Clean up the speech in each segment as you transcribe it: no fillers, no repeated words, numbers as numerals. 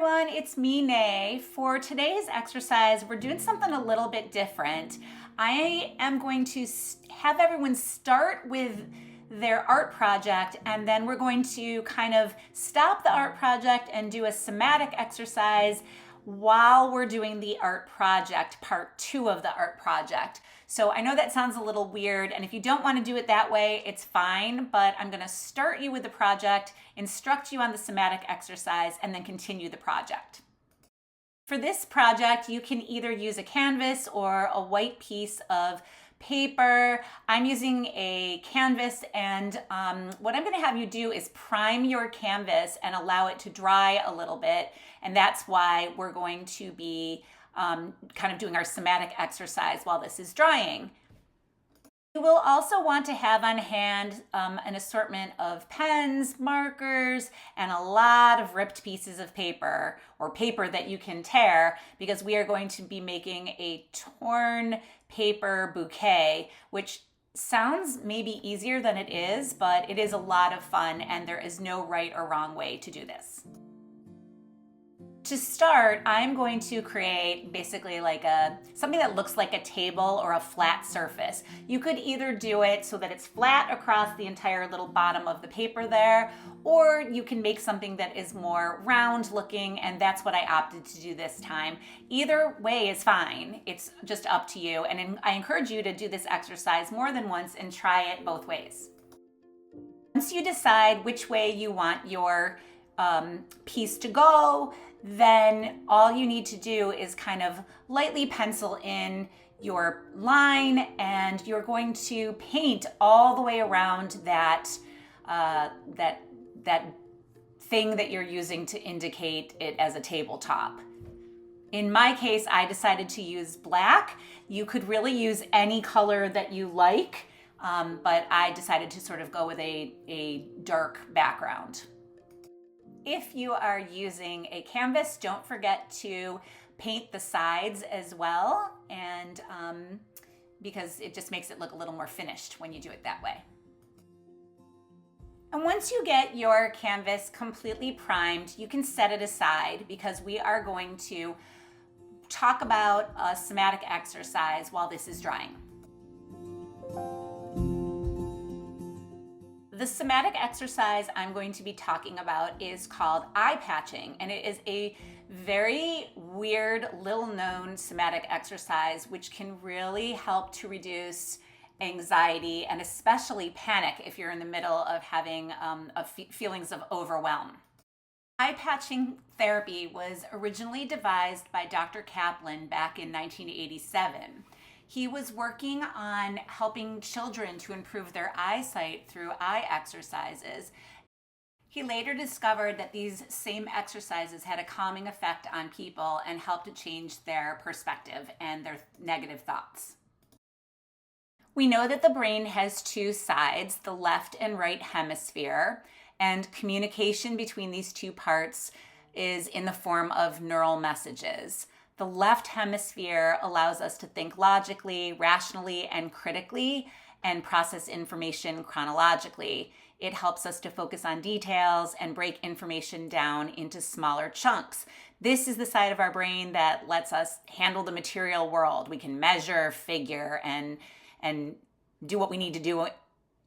everyone, it's me, Nay. For today's exercise, we're doing something a little bit different. I am going to have everyone start with their art project, and then we're going to kind of stop the art project and do a somatic exercise while we're doing the art project, part 2 of the art project. So I know that sounds a little weird, and if you don't want to do it that way, it's fine, but I'm going to start you with the project, instruct you on the somatic exercise, and then continue the project. For this project, you can either use a canvas or a white piece of paper. I'm using a canvas, and what I'm going to have you do is prime your canvas and allow it to dry a little bit, and that's why we're going to be kind of doing our somatic exercise while this is drying. You will also want to have on hand an assortment of pens, markers, and a lot of ripped pieces of paper or paper that you can tear, because we are going to be making a torn paper bouquet, which sounds maybe easier than it is, but it is a lot of fun, and there is no right or wrong way to do this. To start, I'm going to create basically like something that looks like a table or a flat surface. You could either do it so that it's flat across the entire little bottom of the paper there, or you can make something that is more round looking, and that's what I opted to do this time. Either way is fine. It's just up to you, and I encourage you to do this exercise more than once and try it both ways. Once you decide which way you want your piece to go, then all you need to do is kind of lightly pencil in your line, and you're going to paint all the way around that thing that you're using to indicate it as a tabletop. In my case, I decided to use black. You could really use any color that you like, but I decided to sort of go with a dark background. If you are using a canvas, don't forget to paint the sides as well, and because it just makes it look a little more finished when you do it that way. And once you get your canvas completely primed, you can set it aside, because we are going to talk about a somatic exercise while this is drying. The somatic exercise I'm going to be talking about is called eye patching, and it is a very weird, little-known somatic exercise which can really help to reduce anxiety and especially panic if you're in the middle of having feelings of overwhelm. Eye patching therapy was originally devised by Dr. Kaplan back in 1987. He was working on helping children to improve their eyesight through eye exercises. He later discovered that these same exercises had a calming effect on people and helped to change their perspective and their negative thoughts. We know that the brain has two sides, the left and right hemisphere, and communication between these two parts is in the form of neural messages. The left hemisphere allows us to think logically, rationally, and critically, and process information chronologically. It helps us to focus on details and break information down into smaller chunks. This is the side of our brain that lets us handle the material world. We can measure, figure, and do what we need to do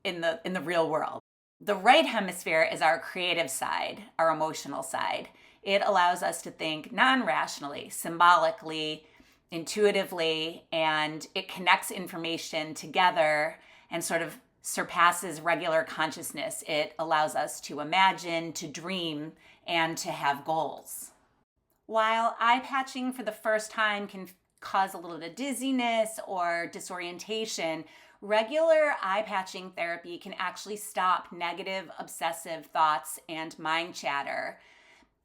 in the real world. The right hemisphere is our creative side, our emotional side. It allows us to think non-rationally, symbolically, intuitively, and it connects information together and sort of surpasses regular consciousness. It allows us to imagine, to dream, and to have goals. While eye patching for the first time can cause a little bit of dizziness or disorientation, regular eye patching therapy can actually stop negative, obsessive thoughts and mind chatter.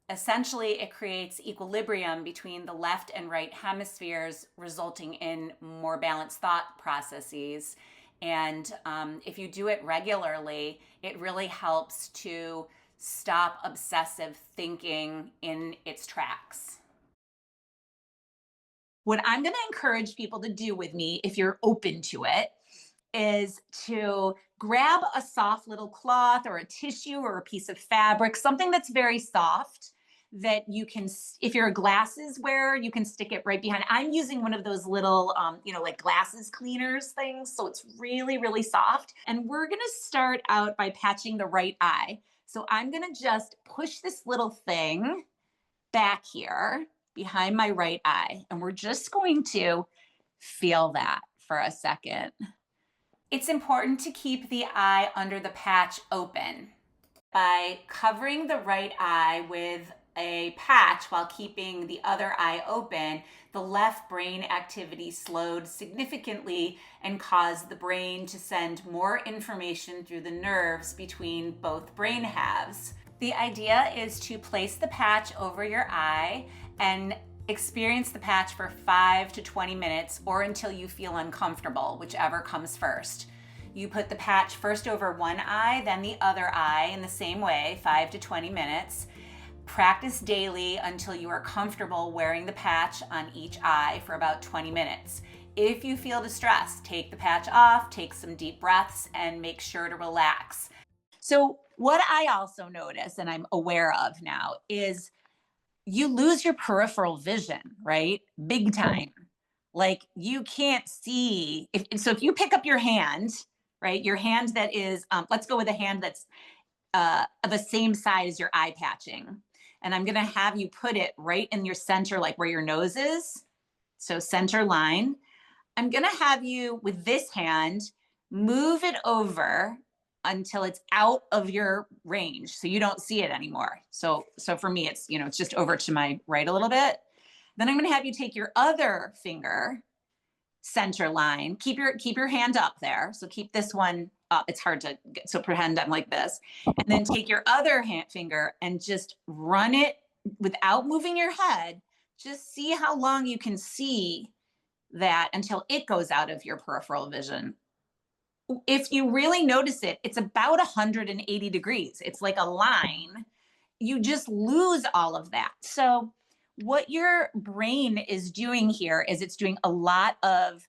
Essentially, it creates equilibrium between the left and right hemispheres, resulting in more balanced thought processes. And if you do it regularly, it really helps to stop obsessive thinking in its tracks. What I'm going to encourage people to do with me, if you're open to it, is to grab a soft little cloth or a tissue or a piece of fabric, something that's very soft, that you can, if you're a glasses wearer, you can stick it right behind. I'm using one of those little, like glasses cleaners things. So it's really, really soft. And we're going to start out by patching the right eye. So I'm going to just push this little thing back here behind my right eye. And we're just going to feel that for a second. It's important to keep the eye under the patch open. By covering the right eye with a patch while keeping the other eye open, the left brain activity slowed significantly and caused the brain to send more information through the nerves between both brain halves. The idea is to place the patch over your eye and experience the patch for 5 to 20 minutes or until you feel uncomfortable, whichever comes first. You put the patch first over one eye, then the other eye in the same way, 5 to 20 minutes. Practice daily until you are comfortable wearing the patch on each eye for about 20 minutes. If you feel distressed, take the patch off, take some deep breaths, and make sure to relax. So what I also notice, and I'm aware of now, is you lose your peripheral vision, right? Big time. Like you can't see. If you pick up your hand, right? Your hand that is, let's go with a hand that's the same side as your eye patching. And I'm going to have you put it right in your center, like where your nose is. So center line. I'm going to have you with this hand, move it over until it's out of your range. So you don't see it anymore. So for me, it's, it's just over to my right a little bit. Then I'm going to have you take your other finger, center line, keep your hand up there. So keep this one up. It's hard to get, so pretend I'm like this. And then take your other finger and just run it without moving your head. Just see how long you can see that until it goes out of your peripheral vision. If you really notice it, it's about 180 degrees. It's like a line. You just lose all of that. So what your brain is doing here is it's doing a lot of,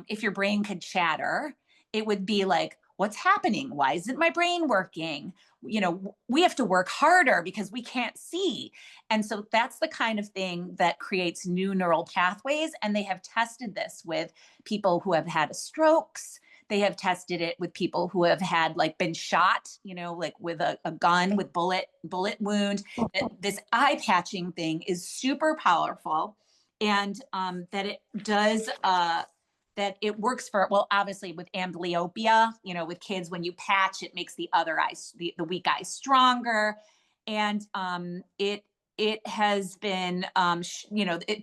if your brain could chatter, it would be like, what's happening? Why isn't my brain working? We have to work harder because we can't see. And so that's the kind of thing that creates new neural pathways. And they have tested this with people who have had strokes. They have tested it with people who have had been shot, like with a gun with bullet wound. This eye patching thing is super powerful, and that it does that it works for, well, obviously with amblyopia, with kids, when you patch, it makes the other eyes, the weak eye stronger. And it has been,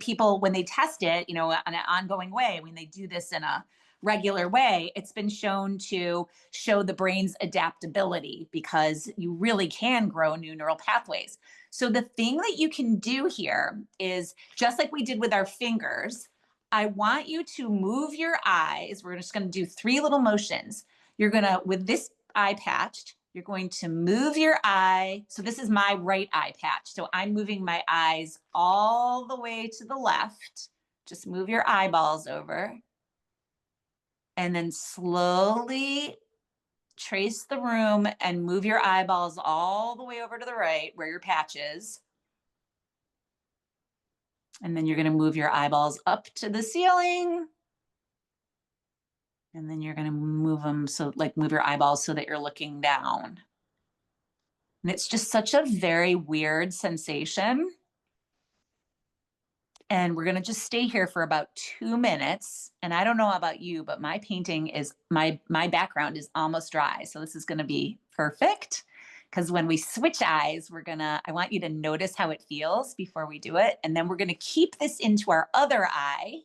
people, when they test it, on an ongoing way, when they do this in a regular way, it's been shown to show the brain's adaptability because you really can grow new neural pathways. So the thing that you can do here is, just like we did with our fingers, I want you to move your eyes. We're just going to do 3 little motions. You're going to, with this eye patched, you're going to move your eye. So this is my right eye patch. So I'm moving my eyes all the way to the left. Just move your eyeballs over. And then slowly trace the room and move your eyeballs all the way over to the right where your patch is. And then you're going to move your eyeballs up to the ceiling. And then you're going to move them, so move your eyeballs so that you're looking down. And it's just such a very weird sensation. And we're going to just stay here for about 2 minutes. And I don't know about you, but my painting is, my background is almost dry. So this is going to be perfect. Because when we switch eyes, I want you to notice how it feels before we do it. And then we're going to keep this into our other eye,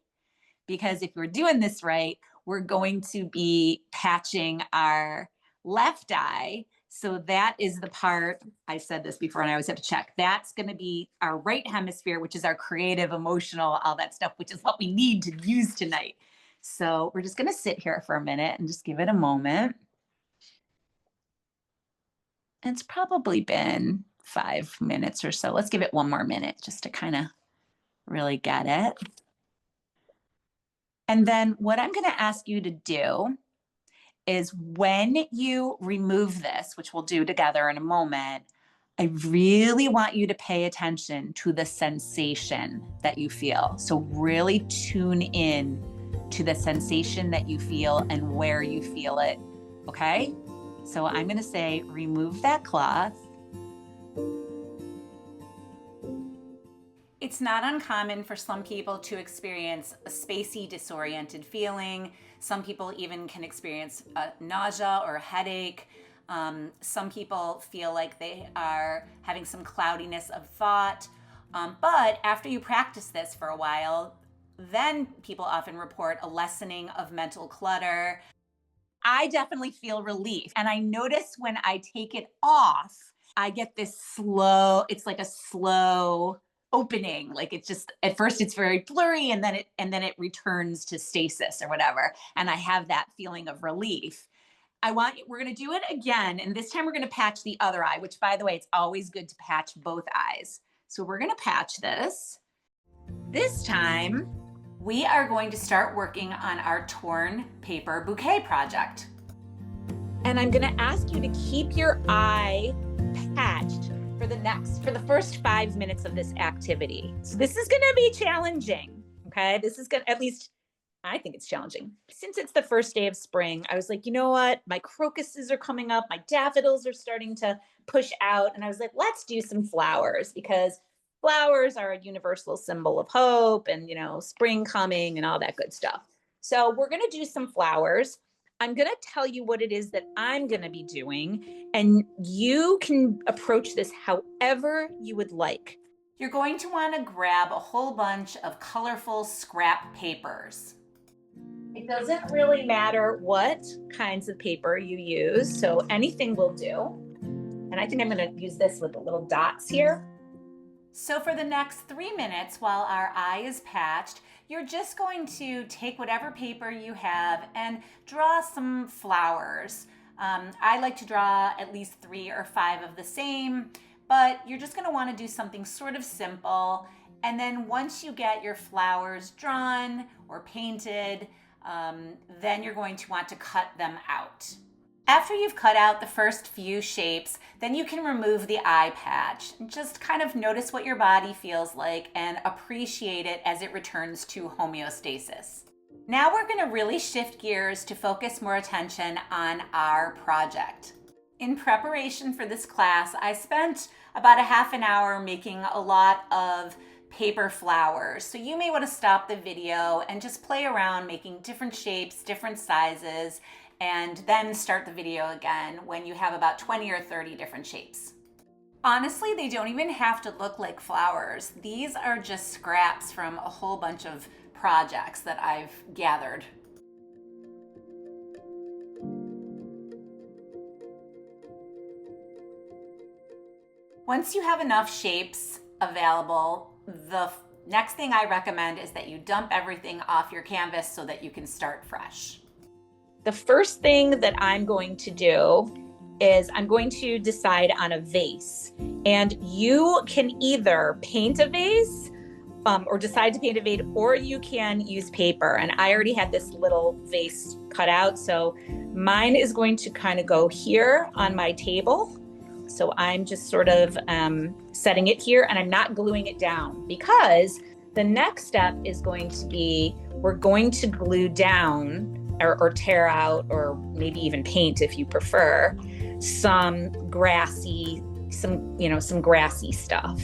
because if we're doing this right, we're going to be patching our left eye. So that is the part, I said this before and I always have to check, that's going to be our right hemisphere, which is our creative, emotional, all that stuff, which is what we need to use tonight. So we're just going to sit here for a minute and just give it a moment. It's probably been 5 minutes or so. Let's give it 1 more minute just to kind of really get it. And then what I'm going to ask you to do is, when you remove this, which we'll do together in a moment, I really want you to pay attention to the sensation that you feel. So really tune in to the sensation that you feel and where you feel it. Okay? So I'm going to say, remove that cloth. It's not uncommon for some people to experience a spacey, disoriented feeling. Some people even can experience a nausea or a headache. Some people feel like they are having some cloudiness of thought. But after you practice this for a while, then people often report a lessening of mental clutter. I definitely feel relief. And I notice when I take it off, I get this slow, it's like a slow opening. Like it's just at first it's very blurry and then it returns to stasis or whatever. And I have that feeling of relief. We're going to do it again. And this time we're going to patch the other eye, which by the way, it's always good to patch both eyes. So we're going to patch this. This time, we are going to start working on our torn paper bouquet project. And I'm going to ask you to keep your eye patched for the first 5 minutes of this activity. So this is going to be challenging. Okay. This is going to, at least I think it's challenging. Since it's the first day of spring, I was like, you know what? My crocuses are coming up. My daffodils are starting to push out. And I was like, let's do some flowers, because flowers are a universal symbol of hope and, spring coming and all that good stuff. So we're going to do some flowers. I'm going to tell you what it is that I'm going to be doing, and you can approach this however you would like. You're going to want to grab a whole bunch of colorful scrap papers. It doesn't really matter what kinds of paper you use, so anything will do. And I think I'm going to use this with the little dots here. So for the next 3 minutes while our eye is patched, you're just going to take whatever paper you have and draw some flowers. I like to draw at least 3 or 5 of the same, but you're just going to want to do something sort of simple. And then once you get your flowers drawn or painted, then you're going to want to cut them out. After you've cut out the first few shapes, then you can remove the eye patch. Just kind of notice what your body feels like and appreciate it as it returns to homeostasis. Now we're going to really shift gears to focus more attention on our project. In preparation for this class, I spent about a half an hour making a lot of paper flowers. So you may want to stop the video and just play around making different shapes, different sizes, and then start the video again when you have about 20 or 30 different shapes. Honestly, they don't even have to look like flowers. These are just scraps from a whole bunch of projects that I've gathered. Once you have enough shapes available, the next thing I recommend is that you dump everything off your canvas so that you can start fresh. The first thing that I'm going to do is I'm going to decide on a vase, and you can either paint a vase or decide to paint a vase, or you can use paper. And I already had this little vase cut out, so mine is going to kind of go here on my table. So I'm just sort of setting it here, and I'm not gluing it down, because the next step is going to be, we're going to glue down or tear out, or maybe even paint if you prefer, some grassy stuff.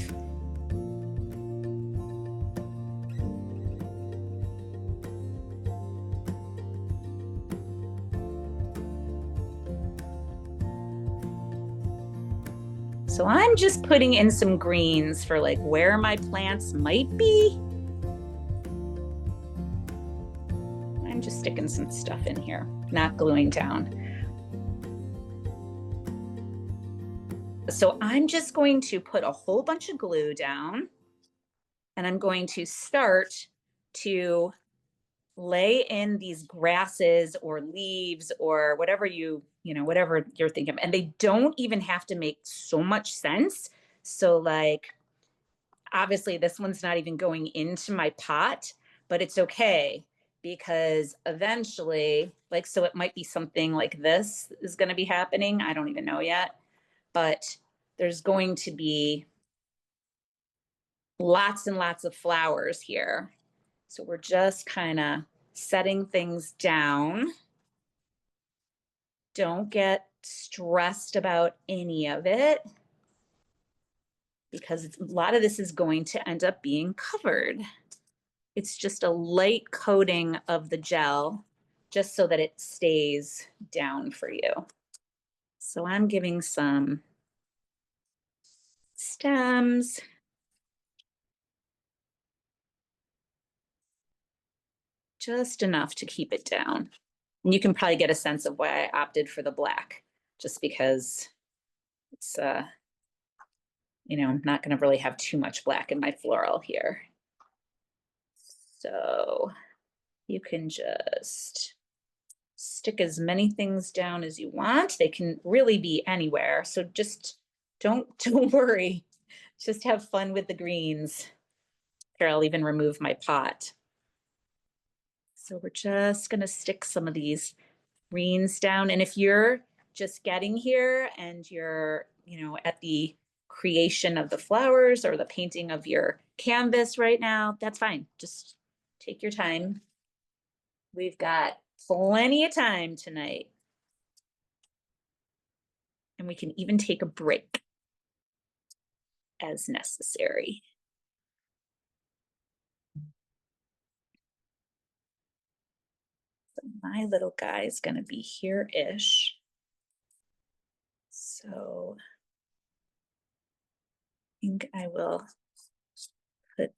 So I'm just putting in some greens for like where my plants might be. I'm just sticking some stuff in here, not gluing down. So I'm just going to put a whole bunch of glue down, and I'm going to start to lay in these grasses or leaves or whatever whatever you're thinking of. And they don't even have to make so much sense. So like, obviously this one's not even going into my pot, but it's okay, because eventually, so it might be something like this is going to be happening. I don't even know yet, but there's going to be lots and lots of flowers here. So we're just kind of setting things down. Don't get stressed about any of it because a lot of this is going to end up being covered. It's just a light coating of the gel just so that it stays down for you. So I'm giving some stems. Just enough to keep it down. And you can probably get a sense of why I opted for the black, just because it's, I'm not going to really have too much black in my floral here. So you can just stick as many things down as you want. They can really be anywhere. So just don't worry. Just have fun with the greens. Here, I'll even remove my pot. So we're just going to stick some of these greens down. And if you're just getting here and you're, at the creation of the flowers or the painting of your canvas right now, that's fine. Just take your time. We've got plenty of time tonight. And we can even take a break as necessary. So my little guy is going to be here-ish. So I think I will put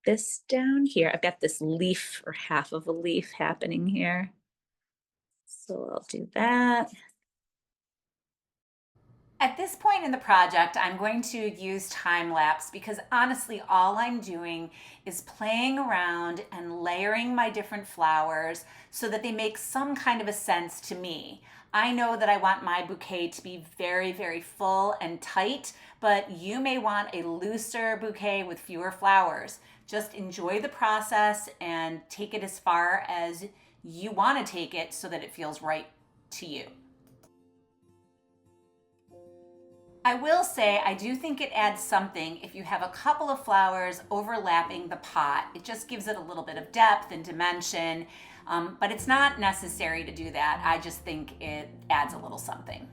this down here. I've got this leaf or half of a leaf happening here. So I'll do that. At this point in the project, I'm going to use time lapse because honestly, all I'm doing is playing around and layering my different flowers so that they make some kind of a sense to me. I know that I want my bouquet to be very, very full and tight, but you may want a looser bouquet with fewer flowers. Just enjoy the process and take it as far as you want to take it so that it feels right to you. I will say I do think it adds something if you have a couple of flowers overlapping the pot. It just gives it a little bit of depth and dimension, but it's not necessary to do that. I just think it adds a little something.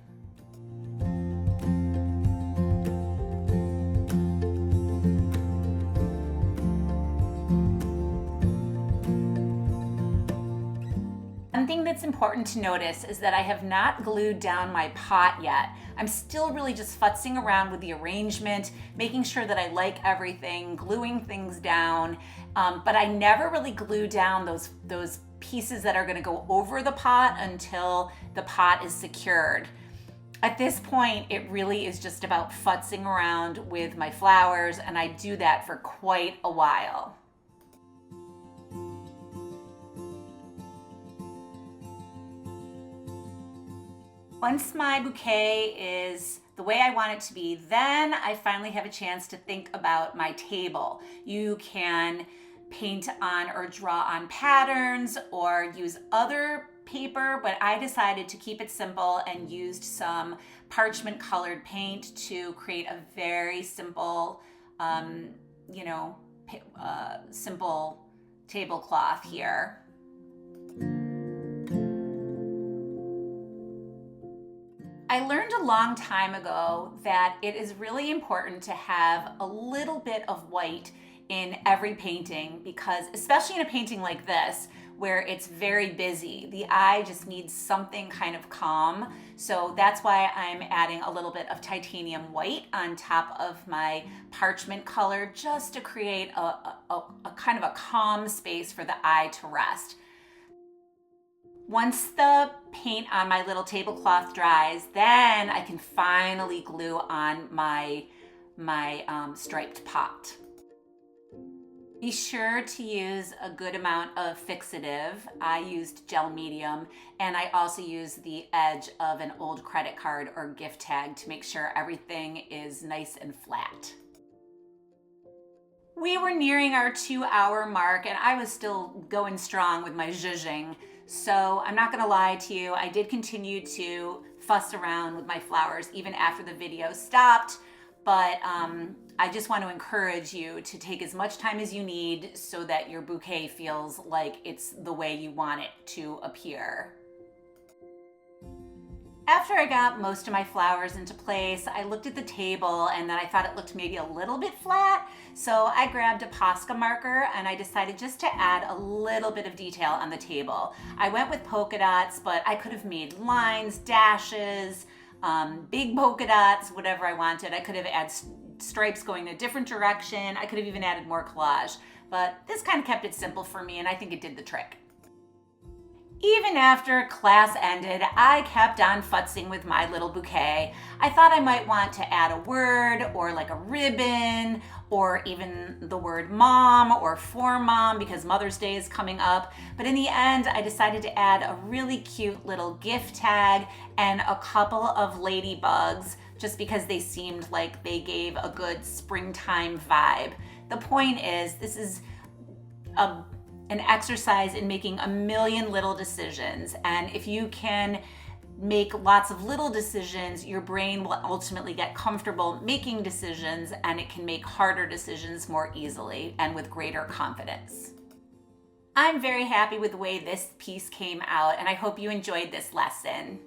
One thing that's important to notice is that I have not glued down my pot yet. I'm still really just futzing around with the arrangement, making sure that I like everything, gluing things down, but I never really glue down those pieces that are going to go over the pot until the pot is secured. At this point, it really is just about futzing around with my flowers, and I do that for quite a while. Once my bouquet is the way I want it to be, then I finally have a chance to think about my table. You can paint on or draw on patterns or use other paper, but I decided to keep it simple and used some parchment colored paint to create a very simple, simple tablecloth here. I learned a long time ago that it is really important to have a little bit of white in every painting because, especially in a painting like this, where it's very busy, the eye just needs something kind of calm. So that's why I'm adding a little bit of titanium white on top of my parchment color just to create a kind of a calm space for the eye to rest. Once the paint on my little tablecloth dries, then I can finally glue on my striped pot. Be sure to use a good amount of fixative. I used gel medium, and I also used the edge of an old credit card or gift tag to make sure everything is nice and flat. We were nearing our 2-hour mark, and I was still going strong with my zhuzhing. So I'm not gonna lie to you, I did continue to fussed around with my flowers even after the video stopped, but I just want to encourage you to take as much time as you need so that your bouquet feels like it's the way you want it to appear. After I got most of my flowers into place, I looked at the table and then I thought it looked maybe a little bit flat. So I grabbed a Posca marker and I decided just to add a little bit of detail on the table. I went with polka dots, but I could have made lines, dashes, big polka dots, whatever I wanted. I could have added stripes going a different direction. I could have even added more collage, but this kind of kept it simple for me and I think it did the trick. Even after class ended, I kept on futzing with my little bouquet. I thought I might want to add a word or like a ribbon or even the word mom or for mom because Mother's Day is coming up. But in the end, I decided to add a really cute little gift tag and a couple of ladybugs just because they seemed like they gave a good springtime vibe. The point is, this is an exercise in making a million little decisions. And if you can make lots of little decisions, your brain will ultimately get comfortable making decisions and it can make harder decisions more easily and with greater confidence. I'm very happy with the way this piece came out and I hope you enjoyed this lesson.